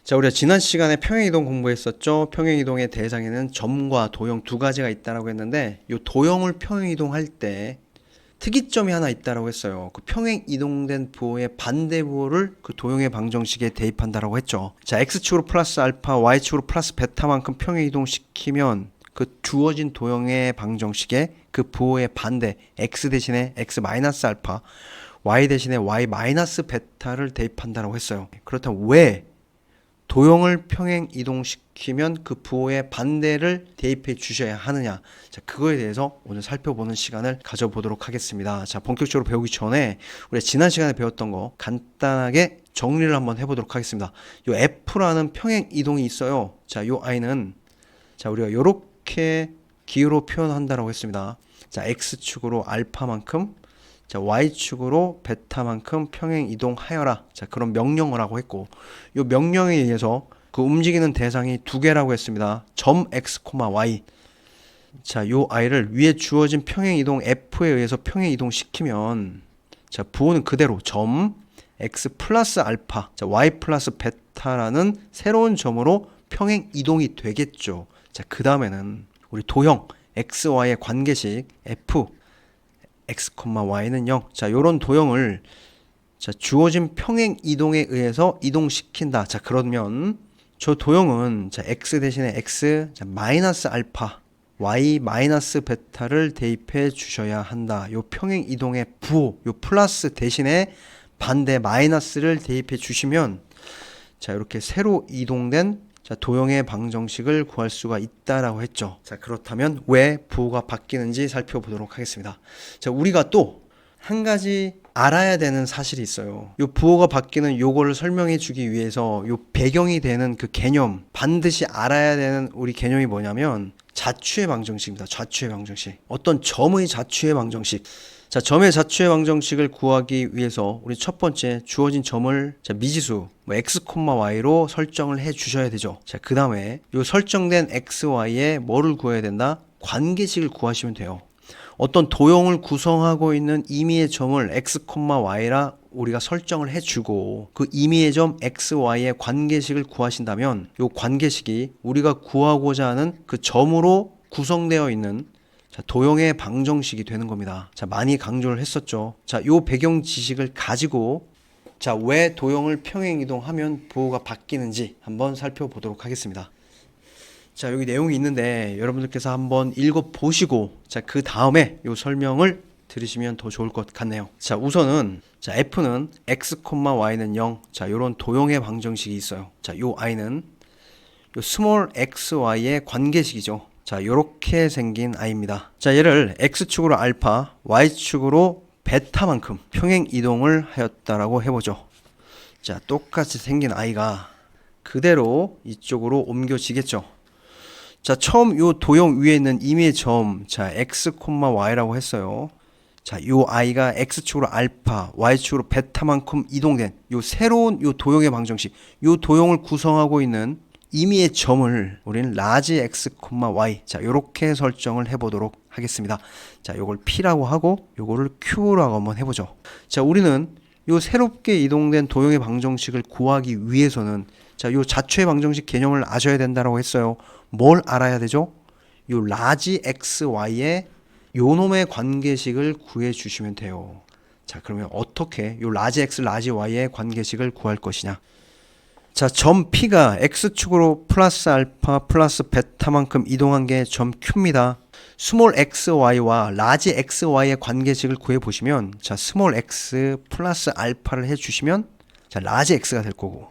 자, 우리가 지난 시간에 평행이동 공부했었죠. 평행이동의 대상에는 점과 도형 두 가지가 있다라고 했는데, 이 도형을 평행이동할 때 특이점이 하나 있다라고 했어요. 그 평행이동된 부호의 반대 부호를 그 도형의 방정식에 대입한다라고 했죠. 자, x축으로 플러스 알파, y축으로 플러스 베타만큼 평행이동시키면 그 주어진 도형의 방정식에 그 부호의 반대 x 대신에 x 마이너스 알파, y 대신에 y 마이너스 베타를 대입한다라고 했어요. 그렇다면 왜 도형을 평행 이동시키면 그 부호의 반대를 대입해 주셔야 하느냐. 자, 그거에 대해서 오늘 살펴보는 시간을 가져보도록 하겠습니다. 자, 본격적으로 배우기 전에 우리가 지난 시간에 배웠던 거 간단하게 정리를 한번 해보도록 하겠습니다. 요 F라는 평행 이동이 있어요. 자, 요 I는 자, 우리가 요렇게 기호로 표현한다라고 했습니다. 자, X축으로 알파만큼, 자, Y축으로 베타만큼 평행 이동하여라. 자, 그런 명령을 하고 했고, 이 명령에 의해서 그 움직이는 대상이 두 개라고 했습니다. 점 X, Y. 자, 요 I를 위에 주어진 평행 이동 F에 의해서 평행 이동시키면, 자, 부호는 그대로 점 X 플러스 알파, 자, Y 플러스 베타라는 새로운 점으로 평행 이동이 되겠죠. 자, 그 다음에는 우리 도형 X, Y의 관계식 F x, y는 0. 자, 요런 도형을 자, 주어진 평행 이동에 의해서 이동시킨다. 자, 그러면 저 도형은 자, x 대신에 x, 자, 마이너스 알파, y 마이너스 베타를 대입해 주셔야 한다. 요 평행 이동의 부호, 요 플러스 대신에 반대 마이너스를 대입해 주시면 자, 이렇게 새로 이동된 자, 도형의 방정식을 구할 수가 있다라고 했죠. 자, 그렇다면 왜 부호가 바뀌는지 살펴보도록 하겠습니다. 자, 우리가 또 한 가지 알아야 되는 사실이 있어요. 요 부호가 바뀌는 요거를 설명해 주기 위해서 요 배경이 되는 그 개념, 반드시 알아야 되는 우리 개념이 뭐냐면 자추의 방정식입니다. 자추의 방정식. 어떤 점의 자추의 방정식. 자, 점의 자추의 방정식을 구하기 위해서 우리 첫 번째 주어진 점을 자, 미지수 뭐 x, y로 설정을 해 주셔야 되죠. 자, 그 다음에 요 설정된 x, y에 뭐를 구해야 된다? 관계식을 구하시면 돼요. 어떤 도형을 구성하고 있는 임의의 점을 x, y라 우리가 설정을 해주고 그 임의의 점 x, y의 관계식을 구하신다면 요 관계식이 우리가 구하고자 하는 그 점으로 구성되어 있는 자, 도형의 방정식이 되는 겁니다. 자, 많이 강조를 했었죠. 자, 요 배경 지식을 가지고 자, 왜 도형을 평행 이동하면 부호가 바뀌는지 한번 살펴보도록 하겠습니다. 자, 여기 내용이 있는데 여러분들께서 한번 읽어 보시고 자, 그 다음에 요 설명을 들으시면 더 좋을 것 같네요. 자, 우선은 자, F는 x, y는 0. 자, 요런 도형의 방정식이 있어요. 자, 요 I는 요 스몰 x, y의 관계식이죠. 자, 요렇게 생긴 I입니다. 자, 얘를 X축으로 알파, Y축으로 베타만큼 평행 이동을 하였다라고 해보죠. 자, 똑같이 생긴 I가 그대로 이쪽으로 옮겨지겠죠. 자, 처음 요 도형 위에 있는 임의의 점, 자, x, y라고 했어요. 자, 요 i가 x축으로 알파, y축으로 베타만큼 이동된 요 새로운 요 도형의 방정식, 요 도형을 구성하고 있는 임의의 점을 우리는 라지 x, y. 자, 요렇게 설정을 해보도록 하겠습니다. 자, 요걸 p라고 하고 요거를 q라고 한번 해보죠. 자, 우리는 요 새롭게 이동된 도형의 방정식을 구하기 위해서는 자, 요 자추의 방정식 개념을 아셔야 된다라고 했어요. 뭘 알아야 되죠? 요 라지 x, y의 요놈의 관계식을 구해 주시면 돼요. 자, 그러면 어떻게 요 라지 x, 라지 y의 관계식을 구할 것이냐? 자, 점 P가 X축으로 플러스 알파 플러스 베타만큼 이동한 게 점 Q입니다. 스몰 XY와 라지 XY의 관계식을 구해보시면 자, 스몰 X 플러스 알파를 해주시면 자, 라지 X가 될 거고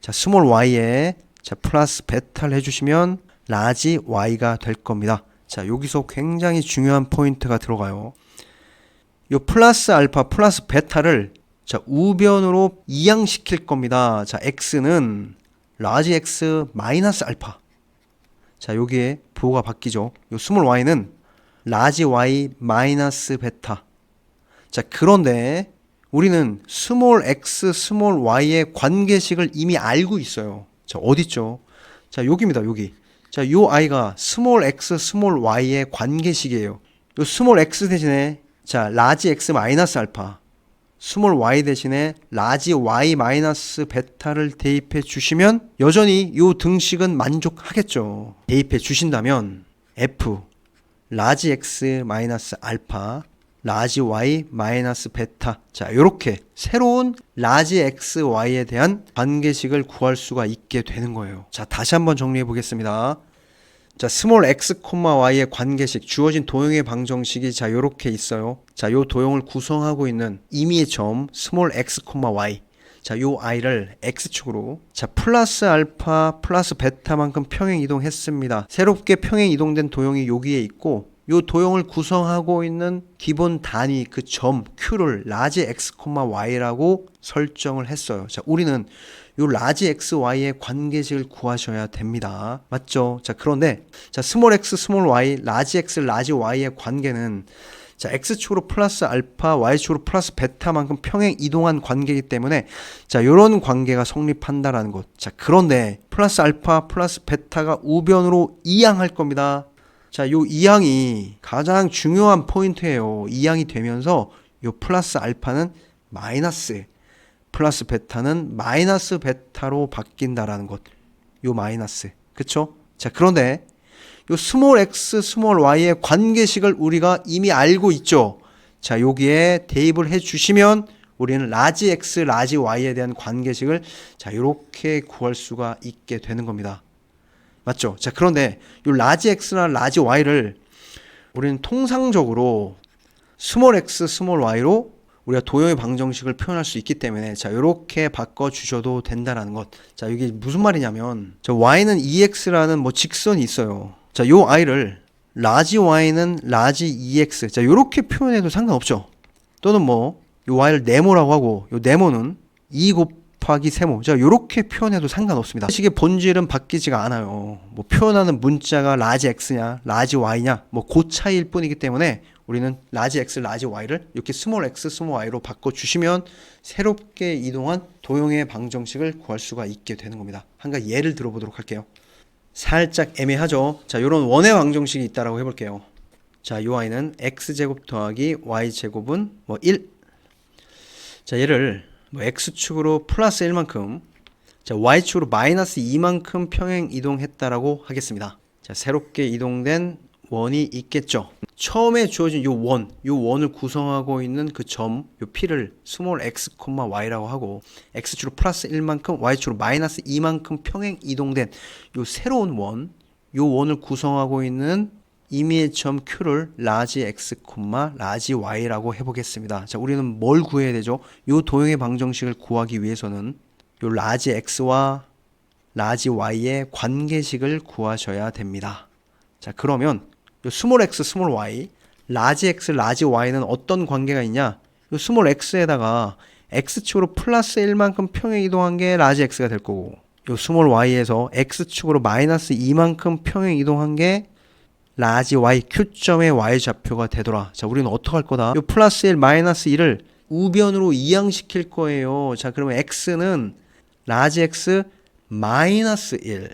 자, 스몰 Y에 자, 플러스 베타를 해주시면 라지 Y가 될 겁니다. 자, 여기서 굉장히 중요한 포인트가 들어가요. 요 플러스 알파 플러스 베타를 자, 우변으로 이양시킬 겁니다. 자, x는 라지 x 마이너스 알파. 자, 여기에 부호가 바뀌죠. 요 스몰 y는 라지 y 마이너스 베타. 자, 그런데 우리는 스몰 x, 스몰 y의 관계식을 이미 알고 있어요. 자, 어딨죠? 자, 여기입니다. 여기. 자, 요 i가 스몰 x, 스몰 y의 관계식이에요. 요 스몰 x 대신에 자, 라지 x 마이너스 알파. 스몰 y 대신에 라지 y 마이너스 베타를 대입해 주시면 여전히 요 등식은 만족하겠죠. 대입해 주신다면 f 라지 x 마이너스 알파 라지 y 마이너스 베타, 자 요렇게 새로운 라지 x y에 대한 관계식을 구할 수가 있게 되는 거예요. 자 다시 한번 정리해 보겠습니다. 자 스몰 x, y의 관계식, 주어진 도형의 방정식이 자 요렇게 있어요. 자 요 도형을 구성하고 있는 임의의 점 스몰 x, y, 자 요 i를 x축으로 자 플러스 알파 플러스 베타만큼 평행 이동했습니다. 새롭게 평행 이동된 도형이 여기에 있고 요 도형을 구성하고 있는 기본 단위 그 점 q를 라지 x, y라고 설정을 했어요. 자 우리는 요 라지 x, y의 관계식을 구하셔야 됩니다. 맞죠? 자 그런데 자 스몰 x, 스몰 y, 라지 x, 라지 y의 관계는 자 x축으로 플러스 알파, y축으로 플러스 베타만큼 평행 이동한 관계이기 때문에 자 요런 관계가 성립한다라는 것. 자 그런데 플러스 알파, 플러스 베타가 우변으로 이항할 겁니다. 자, 요 이항이 가장 중요한 포인트예요. 이항이 되면서 요 플러스 알파는 마이너스, 플러스 베타는 마이너스 베타로 바뀐다라는 것. 요 마이너스. 그쵸? 자, 그런데 요 스몰 x, 스몰 y의 관계식을 우리가 이미 알고 있죠. 자, 여기에 대입을 해 주시면 우리는 라지 x, 라지 y에 대한 관계식을 자, 요렇게 구할 수가 있게 되는 겁니다. 맞죠? 자, 그런데 이 라지 x나 라지 y를 우리는 통상적으로 스몰 x, 스몰 y로 우리가 도형의 방정식을 표현할 수 있기 때문에 자, 이렇게 바꿔 주셔도 된다라는 것. 자, 이게 무슨 말이냐면 자, y는 2x라는 뭐 직선이 있어요. 자, 요 i를 라지 y는 라지 2x. 자, 요렇게 표현해도 상관없죠. 또는 뭐 요 y를 네모라고 하고 요 네모는 2 곱하기 세모. 자, 요렇게 표현해도 상관없습니다. 식의 본질은 바뀌지가 않아요. 뭐 표현하는 문자가 라지 x냐, 라지 y냐, 뭐 그 차이일 뿐이기 때문에 우리는 라지 x, 라지 y를 이렇게 스몰 x, 스몰 y로 바꿔 주시면 새롭게 이동한 도형의 방정식을 구할 수가 있게 되는 겁니다. 한 가지 예를 들어보도록 할게요. 살짝 애매하죠. 자, 요런 원의 방정식이 있다라고 해볼게요. 자, 요 i는 x제곱 더하기 y제곱은 뭐 1. 자, 얘를 뭐 x축으로 플러스 1만큼, 자, y축으로 마이너스 2만큼 평행 이동했다라고 하겠습니다. 자, 새롭게 이동된 원이 있겠죠. 처음에 주어진 요 원을 구성하고 있는 그 점, 요 p를 스몰 x, y라고 하고 x축으로 플러스 1만큼, y축으로 마이너스 2만큼 평행 이동된 요 새로운 요 원을 구성하고 있는 임의의 점 q를 라지 x, 라지 y라고 해보겠습니다. 자, 우리는 뭘 구해야 되죠? 요 도형의 방정식을 구하기 위해서는 요 라지 x와 라지 y의 관계식을 구하셔야 됩니다. 자, 그러면 요 스몰 x, 스몰 y, 라지 x, 라지 y는 어떤 관계가 있냐? 요 스몰 x에다가 x축으로 플러스 1만큼 평행 이동한 게 라지 x가 될 거고, 요 스몰 y에서 x축으로 마이너스 2만큼 평행 이동한 게 라지 y, q점의 y좌표가 되더라. 자, 우리는 어떻게 할 거다? 요 플러스 1, 마이너스 1을 우변으로 이항시킬 거예요. 자, 그러면 x는 라지 x 마이너스 1.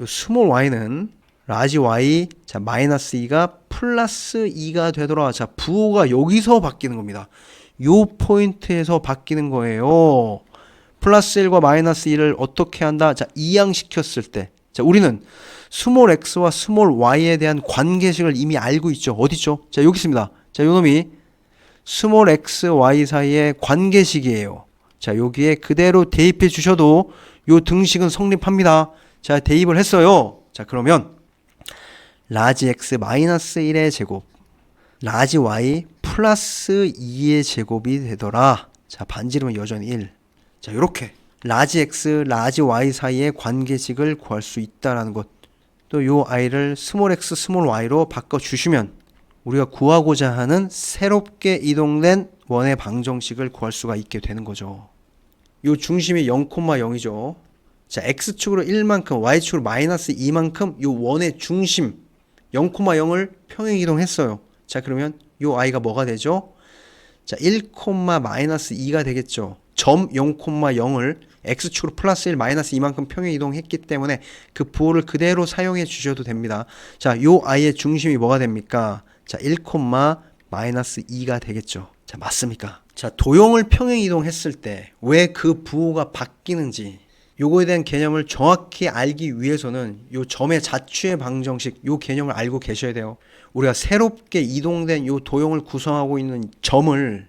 요 스몰 y는 라지 y, 자, 마이너스 2가 플러스 2가 되더라. 자, 부호가 여기서 바뀌는 겁니다. 요 포인트에서 바뀌는 거예요. 플러스 1과 마이너스 1을 어떻게 한다? 자, 이항시켰을 때. 자, 우리는 스몰 x와 스몰 y에 대한 관계식을 이미 알고 있죠. 어디죠? 자, 여기 있습니다. 자, 요놈이 스몰 x, y 사이의 관계식이에요. 자, 여기에 그대로 대입해 주셔도 요 등식은 성립합니다. 자, 대입을 했어요. 자, 그러면 라지 x 마이너스 1의 제곱, 라지 y 플러스 2의 제곱이 되더라. 자, 반지름은 여전히 1. 자, 요렇게 라지 x, 라지 y 사이의 관계식을 구할 수 있다라는 것. 또 요 i를 스몰 x, 스몰 y로 바꿔주시면 우리가 구하고자 하는 새롭게 이동된 원의 방정식을 구할 수가 있게 되는 거죠. 요 중심이 0,0이죠. 자, x축으로 1만큼, y축으로 마이너스 2만큼 요 원의 중심 0,0을 평행 이동했어요. 자, 그러면 요 i가 뭐가 되죠? 자, 1, 마이너스 2가 되겠죠. 점 0,0을 x축으로 플러스 1, 마이너스 2만큼 평행 이동했기 때문에 그 부호를 그대로 사용해 주셔도 됩니다. 자, 요 i의 중심이 뭐가 됩니까? 자, 1, 마이너스 2가 되겠죠. 자, 맞습니까? 자, 도형을 평행 이동했을 때 왜 그 부호가 바뀌는지 요거에 대한 개념을 정확히 알기 위해서는 요 점의 자취의 방정식 요 개념을 알고 계셔야 돼요. 우리가 새롭게 이동된 요 도형을 구성하고 있는 점을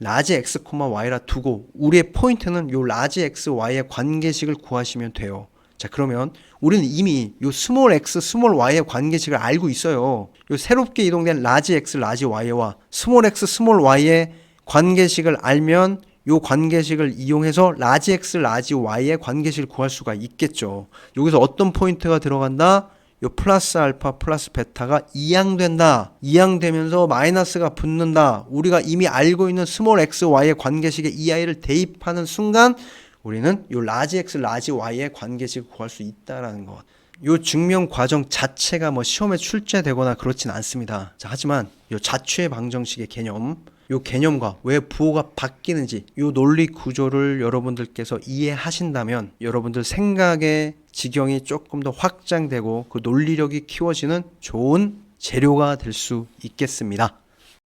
라지 x, y라 두고 우리의 포인트는 요 라지 x, y의 관계식을 구하시면 돼요. 자, 그러면 우리는 이미 요 스몰 x, 스몰 y의 관계식을 알고 있어요. 요 새롭게 이동된 라지 x, 라지 y와 스몰 x, 스몰 y의 관계식을 알면 요 관계식을 이용해서 라지 x, 라지 y의 관계식을 구할 수가 있겠죠. 여기서 어떤 포인트가 들어간다? 요 플러스 알파 플러스 베타가 이항된다. 이항되면서 마이너스가 붙는다. 우리가 이미 알고 있는 스몰 x, y의 관계식에 이 아이를 대입하는 순간 우리는 요 라지 x, 라지 y의 관계식을 구할 수 있다라는 것. 요 증명 과정 자체가 뭐 시험에 출제되거나 그렇진 않습니다. 자, 하지만 요 자취의 방정식의 개념, 요 개념과 왜 부호가 바뀌는지 요 논리 구조를 여러분들께서 이해하신다면 여러분들 생각의 지경이 조금 더 확장되고 그 논리력이 키워지는 좋은 재료가 될 수 있겠습니다.